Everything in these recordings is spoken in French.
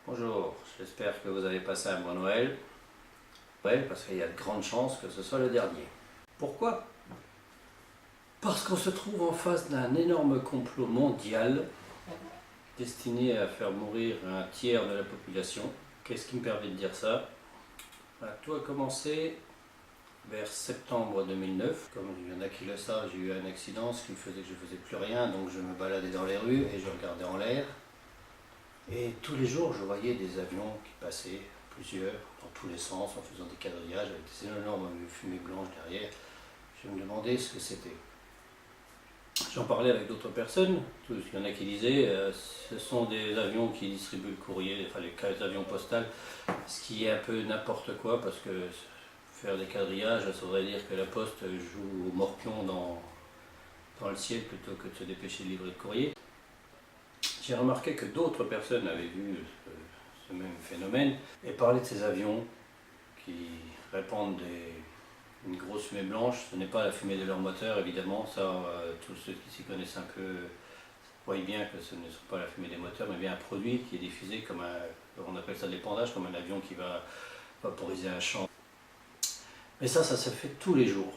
Bonjour, j'espère que vous avez passé un bon Noël. Parce qu'il y a de grandes chances que ce soit le dernier. Pourquoi? Parce qu'on se trouve en face d'un énorme complot mondial destiné à faire mourir un tiers de la population. Qu'est-ce qui me permet de dire ça? Tout a commencé vers septembre 2009. Comme il y en a qui le savent, j'ai eu un accident, ce qui me faisait que je ne faisais plus rien, donc je me baladais dans les rues et je regardais en l'air. Et tous les jours, je voyais des avions qui passaient, plusieurs, dans tous les sens, en faisant des quadrillages avec des énormes fumées blanches derrière. Je me demandais ce que c'était. J'en parlais avec d'autres personnes, il y en a qui disaient ce sont des avions qui distribuent le courrier, enfin les avions postales, ce qui est un peu n'importe quoi, parce que faire des quadrillages, ça voudrait dire que la poste joue au morpion dans le ciel plutôt que de se dépêcher de livrer le courrier. J'ai remarqué que d'autres personnes avaient vu ce même phénomène et parlaient de ces avions qui répandent une grosse fumée blanche. Ce n'est pas la fumée de leur moteur, évidemment, ça, tous ceux qui s'y connaissent un peu voient bien que ce ne sont pas la fumée des moteurs, mais bien un produit qui est diffusé comme on appelle ça de l'épandage, comme un avion qui va vaporiser un champ. Mais ça se fait tous les jours.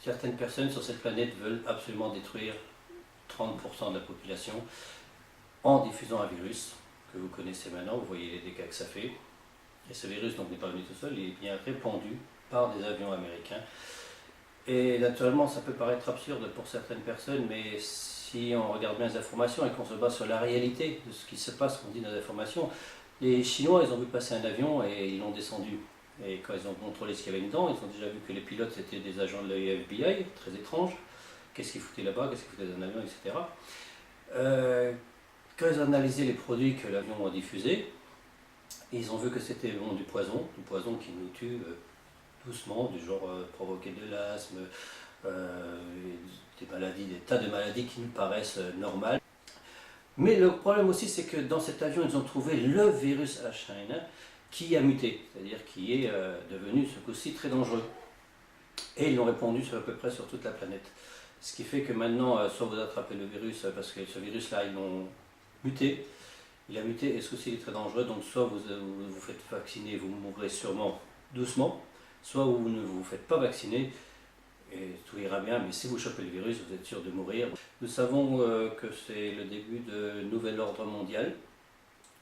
Certaines personnes sur cette planète veulent absolument détruire 30% de la population en diffusant un virus que vous connaissez maintenant, vous voyez les dégâts que ça fait. Et ce virus n'est pas venu tout seul, il est bien répandu par des avions américains. Et naturellement, ça peut paraître absurde pour certaines personnes, mais si on regarde bien les informations et qu'on se base sur la réalité de ce qui se passe, qu'on dit dans les informations, les Chinois, ils ont vu passer un avion et ils l'ont descendu. Et quand ils ont contrôlé ce qu'il y avait dedans, ils ont déjà vu que les pilotes c'était des agents de la FBI, très étrange. Qu'est-ce qu'ils foutaient là-bas, qu'est-ce qu'ils foutaient dans l'avion, etc. Quand ils ont analysé les produits que l'avion a diffusés, ils ont vu que c'était du poison qui nous tue doucement, du genre provoquer de l'asthme, des maladies, des tas de maladies qui nous paraissent normales. Mais le problème aussi, c'est que dans cet avion, ils ont trouvé le virus H1N1 qui a muté, c'est-à-dire qui est devenu ce coup-ci très dangereux. Et ils l'ont répandu à peu près sur toute la planète. Ce qui fait que maintenant, soit vous attrapez le virus, parce que ce virus-là, ils l'ont muté. Il a muté et ce coup-ci il est très dangereux, donc soit vous vous faites vacciner, vous mourrez sûrement doucement, soit vous ne vous faites pas vacciner et tout ira bien, mais si vous chopez le virus, vous êtes sûr de mourir. Nous savons que c'est le début de nouvel ordre mondial,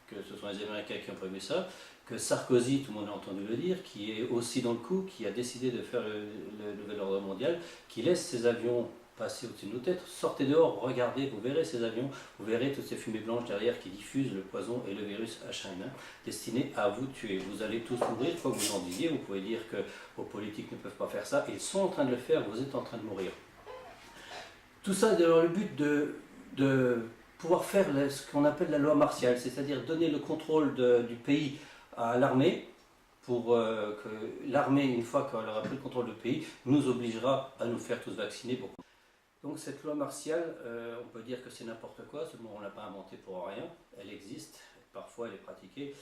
que ce sont les Américains qui ont prévu ça, que Sarkozy, tout le monde a entendu le dire, qui est aussi dans le coup, qui a décidé de faire le nouvel ordre mondial, qui laisse ses avions passer au-dessus de nos têtes. Sortez dehors, regardez, vous verrez ces avions, vous verrez toutes ces fumées blanches derrière qui diffusent le poison et le virus H1N1 destiné à vous tuer. Vous allez tous mourir, quoi que vous en disiez, vous pouvez dire que vos politiques ne peuvent pas faire ça, ils sont en train de le faire, vous êtes en train de mourir. Tout ça dans le but de pouvoir faire ce qu'on appelle la loi martiale, c'est-à-dire donner le contrôle du pays à l'armée, pour que l'armée, une fois qu'elle aura pris le contrôle du pays, nous obligera à nous faire tous vacciner. Donc cette loi martiale, on peut dire que c'est n'importe quoi, ce mot on ne l'a pas inventé pour rien, elle existe, parfois elle est pratiquée.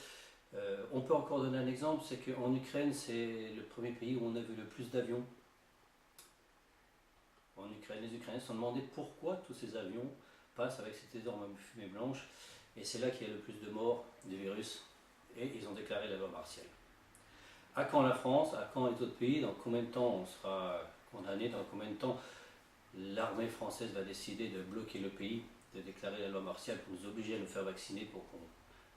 On peut encore donner un exemple, c'est qu'en Ukraine, c'est le premier pays où on a vu le plus d'avions. En Ukraine, les Ukrainiens se sont demandé pourquoi tous ces avions passent avec cette énorme fumée blanche, et c'est là qu'il y a le plus de morts des virus, et ils ont déclaré la loi martiale. À quand la France, à quand les autres pays, dans combien de temps on sera condamné, dans combien de temps l'armée française va décider de bloquer le pays, de déclarer la loi martiale pour nous obliger à nous faire vacciner pour qu'on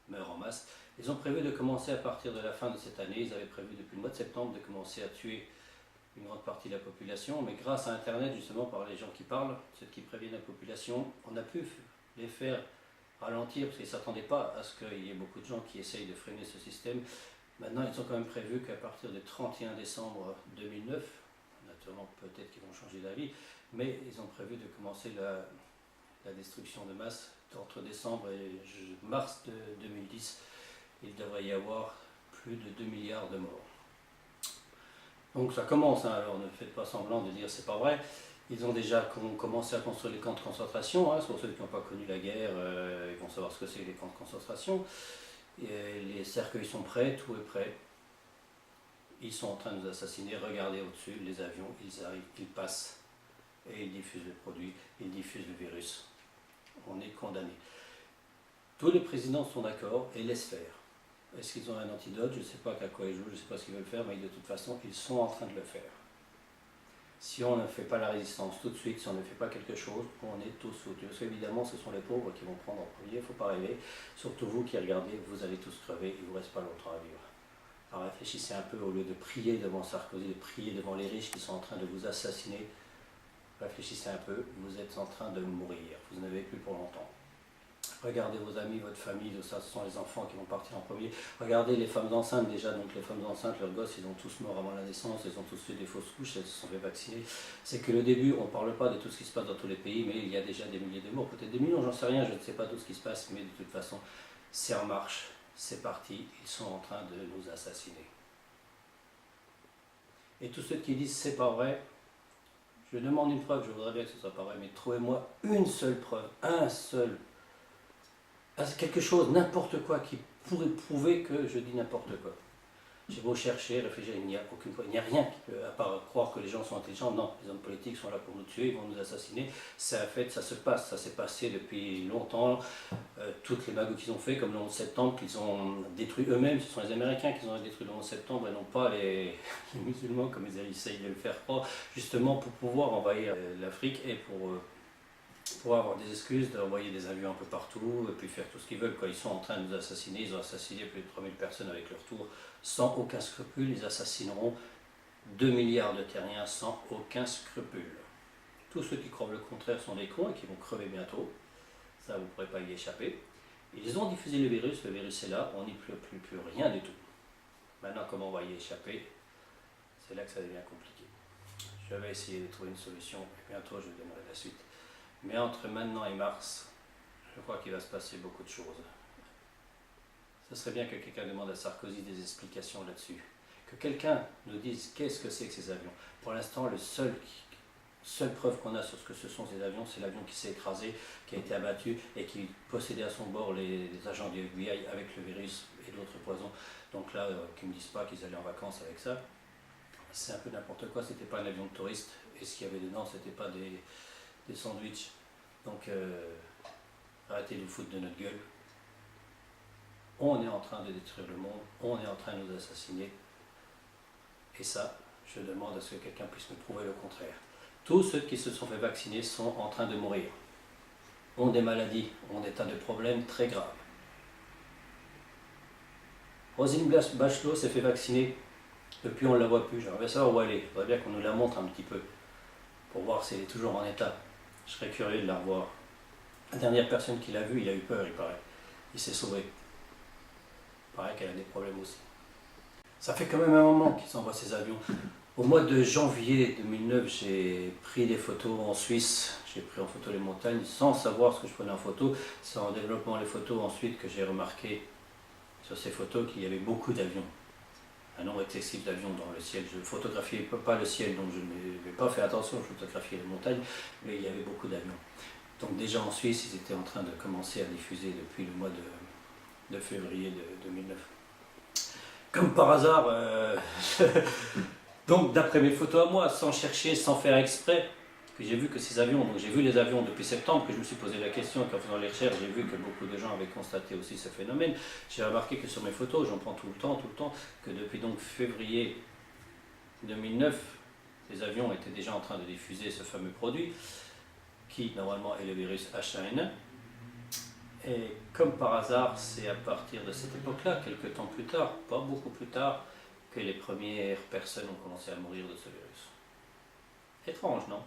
meure en masse. Ils ont prévu de commencer à partir de la fin de cette année, ils avaient prévu depuis le mois de septembre de commencer à tuer une grande partie de la population, mais grâce à Internet, justement, par les gens qui parlent, ceux qui préviennent la population, on a pu les faire ralentir parce qu'ils ne s'attendaient pas à ce qu'il y ait beaucoup de gens qui essayent de freiner ce système. Maintenant, ils ont quand même prévu qu'à partir du 31 décembre 2009, naturellement peut-être qu'ils vont changer d'avis, mais ils ont prévu de commencer la destruction de masse entre décembre et mars de 2010. Il devrait y avoir plus de 2 milliards de morts. Donc ça commence, hein, alors ne faites pas semblant de dire c'est pas vrai. Ils ont déjà commencé à construire les camps de concentration, hein, pour ceux qui n'ont pas connu la guerre, ils vont savoir ce que c'est les camps de concentration. Et les cercueils sont prêts, tout est prêt. Ils sont en train de nous assassiner, regardez au-dessus, les avions, ils arrivent, ils passent, et ils diffusent le produit, ils diffusent le virus. On est condamné. Tous les présidents sont d'accord et laissent faire. Est-ce qu'ils ont un antidote? Je ne sais pas à quoi ils jouent, je ne sais pas ce qu'ils veulent faire, mais de toute façon, ils sont en train de le faire. Si on ne fait pas la résistance tout de suite, si on ne fait pas quelque chose, on est tous foutus. Parce qu'évidemment, ce sont les pauvres qui vont prendre en premier, il ne faut pas rêver. Surtout vous qui regardez, vous allez tous crever, il ne vous reste pas longtemps à vivre. Alors réfléchissez un peu, au lieu de prier devant Sarkozy, de prier devant les riches qui sont en train de vous assassiner, réfléchissez un peu, vous êtes en train de mourir, vous n'avez plus pour longtemps. Regardez vos amis, votre famille, ça, ce sont les enfants qui vont partir en premier. Regardez les femmes enceintes déjà, donc les femmes enceintes, leurs gosses, ils ont tous mort avant la naissance, ils ont tous fait des fausses couches, elles se sont fait vacciner. C'est que le début, on ne parle pas de tout ce qui se passe dans tous les pays, mais il y a déjà des milliers de morts, peut-être des millions, j'en sais rien, je ne sais pas tout ce qui se passe, mais de toute façon, c'est en marche, c'est parti, ils sont en train de nous assassiner. Et tous ceux qui disent c'est pas vrai, je demande une preuve, je voudrais bien que ce soit pas vrai, mais trouvez-moi une seule preuve, quelque chose, n'importe quoi qui pourrait prouver que je dis n'importe quoi. J'ai beau chercher, réfléchir, il n'y a aucune preuve, il n'y a rien qui peut, à part croire que les gens sont intelligents. Non, les hommes politiques sont là pour nous tuer, ils vont nous assassiner. C'est un fait, ça se passe, ça s'est passé depuis longtemps. Toutes les magouilles qu'ils ont fait, comme le 11 septembre, qu'ils ont détruit eux-mêmes, ce sont les Américains qui ont détruit le 11 septembre et non pas les musulmans comme ils essayent de le faire croire, justement pour pouvoir envahir l'Afrique et pour avoir des excuses d'envoyer des avions un peu partout et puis faire tout ce qu'ils veulent. Quand ils sont en train de nous assassiner, ils ont assassiné plus de 3000 personnes avec leur tour, sans aucun scrupule. Ils assassineront 2 milliards de terriens sans aucun scrupule. Tous ceux qui croient le contraire sont des cons et qui vont crever bientôt. Ça, vous ne pourrez pas y échapper. Ils ont diffusé le virus est là, on n'y peut plus rien du tout. Maintenant, comment on va y échapper? C'est là que ça devient compliqué. Je vais essayer de trouver une solution et bientôt je vous donnerai la suite. Mais entre maintenant et mars, je crois qu'il va se passer beaucoup de choses. Ce serait bien que quelqu'un demande à Sarkozy des explications là-dessus. Que quelqu'un nous dise qu'est-ce que c'est que ces avions. Pour l'instant, seule preuve qu'on a sur ce que ce sont ces avions, c'est l'avion qui s'est écrasé, qui a été abattu et qui possédait à son bord les agents du FBI avec le virus et d'autres poisons. Donc là, qu'ils ne me disent pas qu'ils allaient en vacances avec ça. C'est un peu n'importe quoi, c'était pas un avion de touriste. Et ce qu'il y avait dedans, c'était pas des sandwichs. Donc arrêtez de vous foutre de notre gueule. On est en train de détruire le monde, on est en train de nous assassiner. Et ça, je demande à ce que quelqu'un puisse me prouver le contraire. Tous ceux qui se sont fait vacciner sont en train de mourir. Ont des maladies, ont des tas de problèmes très graves. Roselyne Bachelot s'est fait vacciner, depuis on ne la voit plus. J'aimerais bien savoir où elle est. Il faudrait bien qu'on nous la montre un petit peu, pour voir si elle est toujours en état. Je serais curieux de la revoir. La dernière personne qui l'a vue, il a eu peur, il paraît. Il s'est sauvé. Il paraît qu'elle a des problèmes aussi. Ça fait quand même un moment qu'ils envoient ces avions. Au mois de janvier 2009, j'ai pris des photos en Suisse. J'ai pris en photo les montagnes sans savoir ce que je prenais en photo. C'est en développant les photos ensuite que j'ai remarqué sur ces photos qu'il y avait beaucoup d'avions. Un nombre excessif d'avions dans le ciel. Je ne photographiais pas le ciel, donc je n'avais pas fait attention, je photographiais les montagnes, mais il y avait beaucoup d'avions. Donc déjà en Suisse, ils étaient en train de commencer à diffuser depuis le mois de février de 2009. Comme par hasard, donc d'après mes photos à moi, sans chercher, sans faire exprès, que j'ai vu que ces avions, donc j'ai vu les avions depuis septembre, que je me suis posé la question, qu'en faisant les recherches, j'ai vu que beaucoup de gens avaient constaté aussi ce phénomène. J'ai remarqué que sur mes photos, j'en prends tout le temps, que depuis donc février 2009, les avions étaient déjà en train de diffuser ce fameux produit, qui normalement est le virus H1N1. Et comme par hasard, c'est à partir de cette époque-là, quelques temps plus tard, pas beaucoup plus tard, que les premières personnes ont commencé à mourir de ce virus. Étrange, non ?